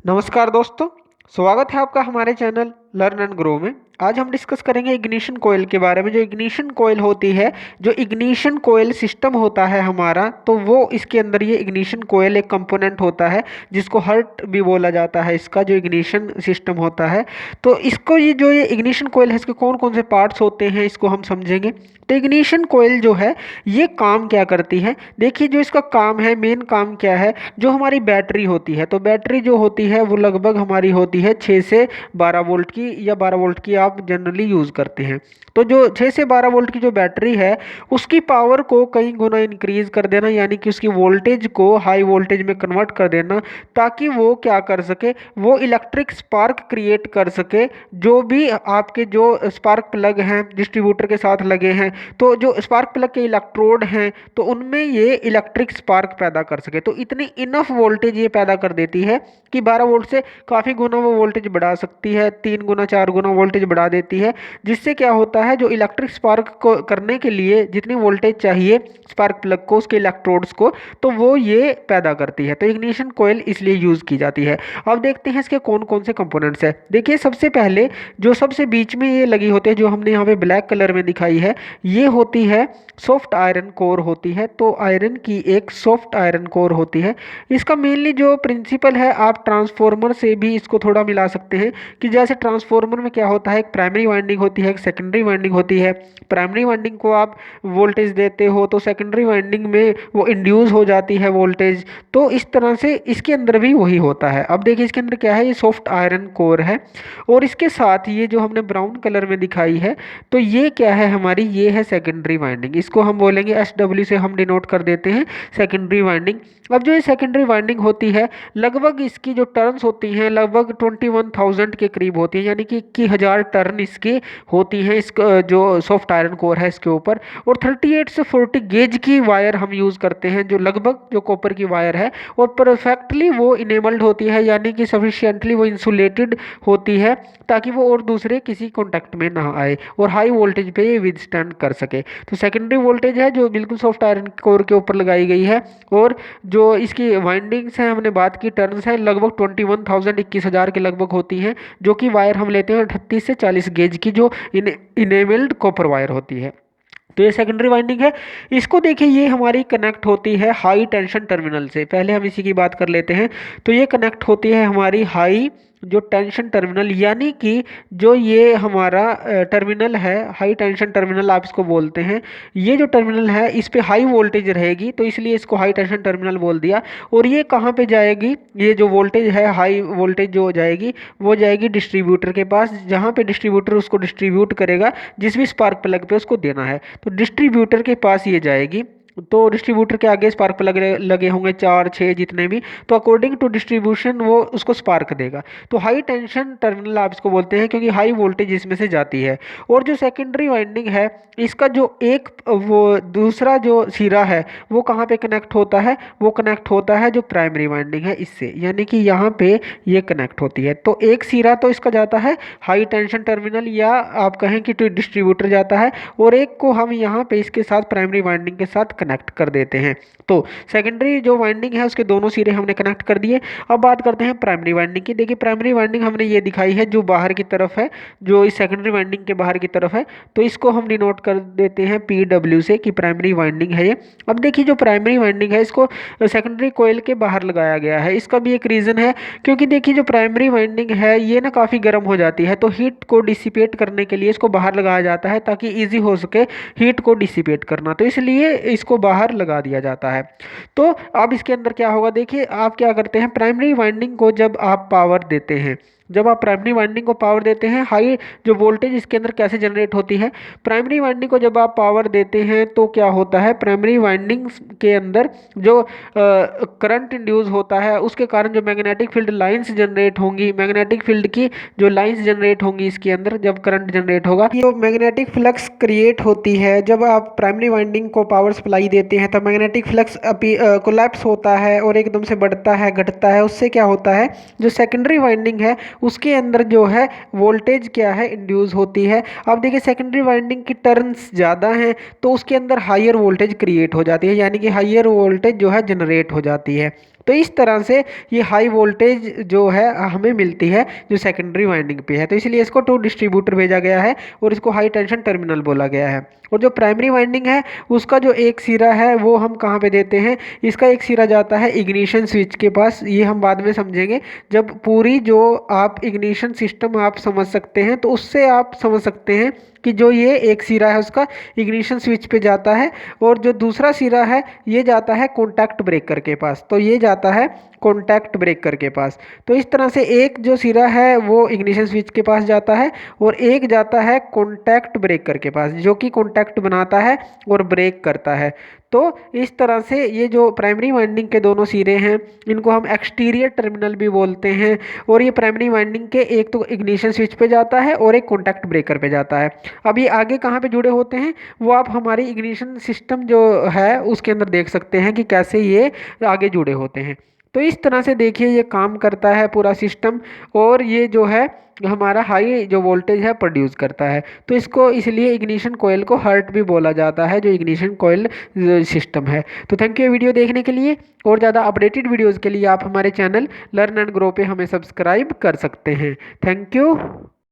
नमस्कार दोस्तों। स्वागत है आपका हमारे चैनल लर्न एंड ग्रो में। आज हम डिस्कस करेंगे इग्निशन कोयल के बारे में। जो इग्निशन कोयल होती है, जो इग्निशन कोयल सिस्टम होता है हमारा, तो वो इसके अंदर ये इग्निशन कोयल एक कंपोनेंट होता है जिसको हर्ट भी बोला जाता है। इसका जो इग्निशन सिस्टम होता है, तो इसको ये इग्निशन कोयल है, इसके कौन कौन से पार्ट्स होते हैं इसको हम समझेंगे। तो इग्निशन कोयल जो है ये काम क्या करती है, देखिए जो इसका काम है, मेन काम क्या है। जो हमारी बैटरी होती है, तो बैटरी जो होती है वो लगभग हमारी होती है 6 से 12 वोल्ट की, या 12 वोल्ट की आप जनरली यूज़ करते हैं। तो जो 6 से 12 वोल्ट की जो बैटरी है, उसकी पावर को कई गुना इंक्रीज कर देना, यानी कि उसकी वोल्टेज को हाई वोल्टेज में कन्वर्ट कर देना, ताकि वो क्या कर सके, वो इलेक्ट्रिक स्पार्क क्रिएट कर सके। जो भी आपके जो स्पार्क प्लग हैं डिस्ट्रीब्यूटर के साथ लगे हैं, तो जो स्पार्क प्लग के इलेक्ट्रोड हैं, तो उनमें ये इलेक्ट्रिक स्पार्क पैदा कर सके। तो इतनी इनफ वोल्टेज ये पैदा कर देती है कि 12 वोल्ट से काफ़ी गुना वो वोल्टेज बढ़ा सकती है, 3 गुना 4 गुना वोल्टेज बढ़ा देती है। जिससे क्या होता है, जो इलेक्ट्रिक स्पार्क को करने के लिए जितनी वोल्टेज चाहिए स्पार्क प्लग को, उसके इलेक्ट्रोड्स को, तो वो ये पैदा करती है। तो इग्निशन कोयल इसलिए यूज़ की जाती है। अब देखते हैं इसके कौन कौन से कंपोनेंट्स है। देखिए सबसे पहले जो सबसे बीच में ये लगी होती है, जो हमने यहाँ पे ब्लैक कलर में दिखाई है, ये होती है सॉफ्ट आयरन कोर होती है। तो आयरन की एक सॉफ्ट आयरन कोर होती है। इसका मेनली जो प्रिंसिपल है, आप ट्रांसफॉर्मर से भी इसको थोड़ा मिला सकते हैं कि जैसे ट्रांसफॉर्मर में क्या होता है, एक प्राइमरी वाइंडिंग होती है, एक सेकेंडरी वाइंडिंग होती है। प्राइमरी वाइंडिंग को आप वोल्टेज देते हो, तो सेकेंडरी वाइंडिंग में वो इंड्यूस हो जाती है वोल्टेज। तो इस तरह से इसके अंदर भी वही होता है। अब देखिए इसके अंदर क्या है, ये सॉफ्ट आयरन कोर है, और इसके साथ ये जो हमने ब्राउन कलर में दिखाई है, तो ये क्या है हमारी, ये है सेकेंडरी वाइंडिंग। इसको हम बोलेंगे SW से हम डिनोट कर देते हैं सेकेंडरी वाइंडिंग। अब जो ये सेकेंडरी वाइंडिंग होती है, लगभग इसकी जो टर्न्स होती हैं लगभग 21,000 के करीब होती हैं, यानी कि 21,000 टर्न इसकी होती हैं इस जो सॉफ्ट आयरन कोर है इसके ऊपर। और 38 से 40 गेज की वायर हम यूज़ करते हैं, जो लगभग जो कॉपर की वायर है, और परफेक्टली वो इनेबल्ड होती है, यानी कि सफिशिएंटली वो इंसुलेटेड होती है, ताकि वो और दूसरे किसी कॉन्टैक्ट में ना आए और हाई वोल्टेज पे ये विदस्टैंड कर सके। तो सेकेंडरी वोल्टेज है जो बिल्कुल सॉफ्ट आयरन कोर के ऊपर लगाई गई है। और जो इसकी वाइंडिंग्स हैं, हमने बात की, टर्न्स हैं, लगभग 21,000 21,000 के लगभग होती हैं, जो कि वायर हम लेते हैं 38 से 40 गेज की, जो इनेबल्ड कॉपर वायर होती है। तो ये सेकेंडरी वाइंडिंग है। इसको देखिए, ये हमारी कनेक्ट होती है हाई टेंशन टर्मिनल से। पहले हम इसी की बात कर लेते हैं। तो ये कनेक्ट होती है हमारी हाई जो टेंशन टर्मिनल, यानी कि जो ये हमारा टर्मिनल है, हाई टेंशन टर्मिनल आप इसको बोलते हैं। ये जो टर्मिनल है इस पे हाई वोल्टेज रहेगी, तो इसलिए इसको हाई टेंशन टर्मिनल बोल दिया। और ये कहाँ पे जाएगी, ये जो वोल्टेज है, हाई वोल्टेज जो जाएगी, वो जाएगी डिस्ट्रीब्यूटर के पास, जहाँ पे डिस्ट्रीब्यूटर उसको डिस्ट्रीब्यूट करेगा जिस भी स्पार्क प्लग पे उसको देना है। तो डिस्ट्रीब्यूटर के पास ये जाएगी। तो डिस्ट्रीब्यूटर के आगे स्पार्क प्लग लगे होंगे 4 6 जितने भी, तो अकॉर्डिंग टू डिस्ट्रीब्यूशन वो उसको स्पार्क देगा। तो हाई टेंशन टर्मिनल आप इसको बोलते हैं, क्योंकि हाई वोल्टेज इसमें से जाती है। और जो सेकेंडरी वाइंडिंग है, इसका जो एक वो दूसरा जो सिरा है, वो कहाँ पे कनेक्ट होता है, वो कनेक्ट होता है जो प्राइमरी वाइंडिंग है इससे, यानी कि यहाँ पे ये कनेक्ट होती है। तो एक सिरा तो इसका जाता है हाई टेंशन टर्मिनल, या आप कहें कि तो डिस्ट्रीब्यूटर जाता है, और एक को हम यहाँ पे इसके साथ प्राइमरी वाइंडिंग के साथ कनेक्ट कर देते हैं। तो सेकेंडरी जो वाइंडिंग है उसके दोनों सिरे हमने कनेक्ट कर दिए। अब बात करते हैं प्राइमरी वाइंडिंग की। देखिए प्राइमरी वाइंडिंग हमने ये दिखाई है जो बाहर की तरफ है, जो इस सेकेंडरी वाइंडिंग के बाहर की तरफ है, तो इसको हम डिनोट कर देते हैं PW से कि प्राइमरी वाइंडिंग है ये। अब देखिए जो प्राइमरी वाइंडिंग है, इसको सेकेंडरी कोयल के बाहर लगाया गया है। इसका भी एक रीज़न है, क्योंकि देखिए जो प्राइमरी वाइंडिंग है ये ना काफ़ी गर्म हो जाती है, तो हीट को डिसिपेट करने के लिए इसको बाहर लगाया जाता है, ताकि ईजी हो सके हीट को डिसिपेट करना, तो इसलिए इसको बाहर लगा दिया जाता है। तो अब इसके अंदर क्या होगा, देखिए आप क्या करते हैं, प्राइमरी वाइंडिंग को जब आप पावर देते हैं, जब आप प्राइमरी वाइंडिंग को पावर देते हैं, हाई जो वोल्टेज इसके अंदर कैसे जनरेट होती है, प्राइमरी वाइंडिंग को जब आप पावर देते हैं तो क्या होता है, प्राइमरी वाइंडिंग के अंदर जो करंट इंड्यूस होता है, उसके कारण जो मैग्नेटिक फील्ड लाइंस जनरेट होंगी, मैग्नेटिक फील्ड की जो लाइंस जनरेट होंगी इसके अंदर जब करंट जनरेट होगा, तो मैग्नेटिक फ्लक्स क्रिएट होती है। जब आप प्राइमरी वाइंडिंग को पावर सप्लाई देते हैं तो मैग्नेटिक फ्लक्स कोलैप्स होता है और एकदम से बढ़ता है, घटता है। उससे क्या होता है, जो सेकेंडरी वाइंडिंग है उसके अंदर जो है वोल्टेज क्या है, इंड्यूस होती है। अब देखिए सेकेंडरी वाइंडिंग की टर्न्स ज़्यादा हैं, तो उसके अंदर हायर वोल्टेज क्रिएट हो जाती है, यानी कि हायर वोल्टेज जो है जनरेट हो जाती है। तो इस तरह से ये हाई वोल्टेज जो है हमें मिलती है जो सेकेंडरी वाइंडिंग पे है, तो इसलिए इसको टू डिस्ट्रीब्यूटर भेजा गया है और इसको हाई टेंशन टर्मिनल बोला गया है। और जो प्राइमरी वाइंडिंग है उसका जो एक सिरा है वो हम कहाँ पे देते हैं, इसका एक सिरा जाता है इग्निशन स्विच के पास, ये हम बाद में समझेंगे जब पूरी जो आप इग्निशन सिस्टम आप समझ सकते हैं तो उससे आप समझ सकते हैं कि जो ये एक सिरा है उसका इग्निशन स्विच पे जाता है और जो दूसरा सिरा है ये जाता है कॉन्टैक्ट ब्रेकर के पास, तो ये जाता है कॉन्टैक्ट ब्रेकर के पास। तो इस तरह से एक जो सिरा है वो इग्निशन स्विच के पास जाता है और एक जाता है कॉन्टैक्ट ब्रेकर के पास जो कि कॉन्टैक्ट बनाता है और ब्रेक करता है। तो इस तरह से ये जो प्राइमरी वाइंडिंग के दोनों सिरे हैं इनको हम एक्सटीरियर टर्मिनल भी बोलते हैं और ये प्राइमरी वाइंडिंग के एक तो इग्निशन स्विच पे जाता है और एक कॉन्टैक्ट ब्रेकर पे जाता है। अब ये आगे कहाँ पे जुड़े होते हैं वो आप हमारी इग्निशन सिस्टम जो है उसके अंदर देख सकते हैं कि कैसे ये आगे जुड़े होते हैं। तो इस तरह से देखिए ये काम करता है पूरा सिस्टम और ये जो है हमारा हाई जो वोल्टेज है प्रोड्यूस करता है। तो इसको इसलिए इग्निशन कोयल को हर्ट भी बोला जाता है जो इग्निशन कोयल सिस्टम है। तो थैंक यू वीडियो देखने के लिए, और ज़्यादा अपडेटेड वीडियोज़ के लिए आप हमारे चैनल लर्न एंड ग्रो पे हमें सब्सक्राइब कर सकते हैं। Thank you.